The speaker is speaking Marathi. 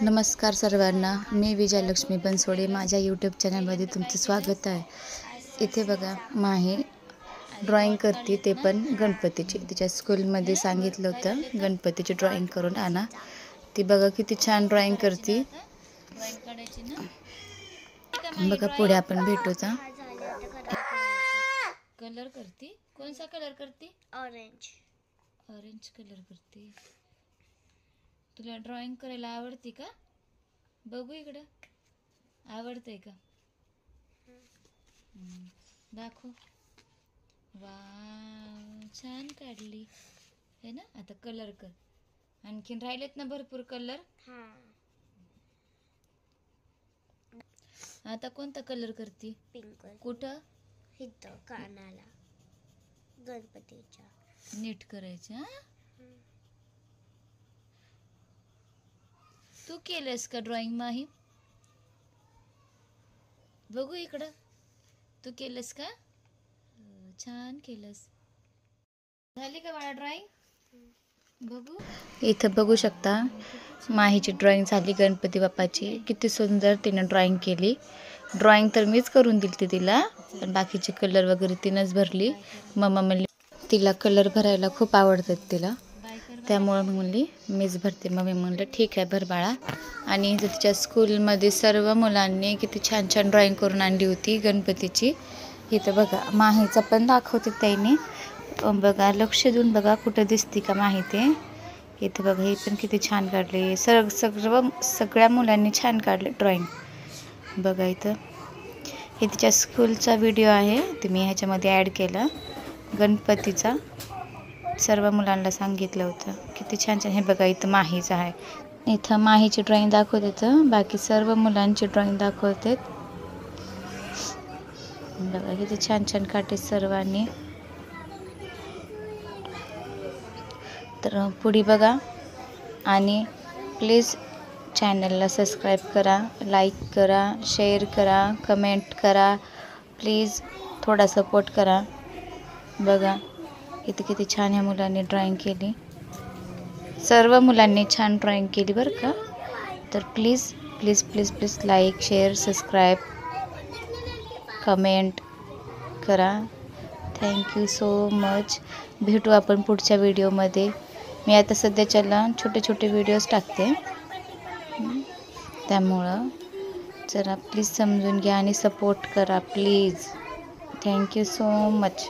नमस्कार सर्वांना, मी विजयलक्ष्मी बनसोडे. माझ्या यूट्यूब चॅनलमध्ये तुमचं स्वागत आहे. इथे बघा, माही ड्रॉइंग करते, ते पण गणपतीची. तिच्या स्कूलमध्ये सांगितलं होतं गणपतीची ड्रॉइंग करून आणा. ती बघा किती छान ड्रॉइंग करते. बघा पुढे आपण भेटूचा. कलर करती. कौन सा कलर करती? ऑरेंज कलर करती. तुला ड्रॉइंग करायला आवडते का? बघू इकडं. आवडतंय का? दाखव. वाव, छान काढली है ना. आता कलर कर. आणखीन राहिलेत ना भरपूर कलर. आता कोणता कलर करती? पिंक. कुठं? इथं कानाला गणपतीच्या. नीट करायचं. तू केलंस का ड्रॉइंग माही? बघू इकडं. तू केलंस का? छान केलंस. झाली का बाळा ड्रॉइंग? बघू. इथं बघू शकता, माहीची ड्रॉइंग झाली गणपती बाप्पाची. किती सुंदर तिनं ड्रॉइंग केली. ड्रॉइंग तर मीच करून दिली तिला, पण बाकीचे कलर वगैरे तिनंच भरली. मम्मा म्हणली तिला कलर भरायला खूप आवडतात तिला, त्यामुळं म्हणली मीच भरते. मम्मी म्हणलं ठीक आहे, भर बाळा. आणि तिच्या स्कूलमध्ये सर्व मुलांनी किती छान छान ड्रॉइंग करून आणली होती गणपतीची. इथं बघा माहीचा पण दाखवते त्यांनी. बघा, लक्ष देऊन बघा कुठं दिसते का माही ते. इथं बघा, ही पण किती छान काढली. सगळ्या मुलांनी छान काढले ड्रॉइंग. बघा इथं हे तिच्या स्कूलचा व्हिडिओ आहे, ते मी ह्याच्यामध्ये ॲड केला गणपतीचा. सर्व मुलांना सांगितलं होतं. किती छान छान. हे बघा इथं माहीचं आहे. इथं माहीची ड्रॉइंग दाखवते, तर बाकी सर्व मुलांची ड्रॉइंग दाखवते. बघा किती छान छान काढते सर्वांनी. तर पुढे बघा, आणि प्लीज चॅनलला सबस्क्राईब करा, लाईक करा, शेअर करा, कमेंट करा. प्लीज थोडा सपोर्ट करा. बघा इथे किती छान ह्या मुलांनी ड्रॉइंग केली. सर्व मुलांनी छान ड्रॉइंग केली बरं का. तर please please please please like, share, subscribe, comment करा. Thank you so much. भेटू आपण पुढच्या व्हिडिओमध्ये. मी आता सध्याच्याला छोटे छोटे व्हिडिओज टाकते, त्यामुळं जरा प्लीज समजून घ्या आणि सपोर्ट करा प्लीज. Thank you so much.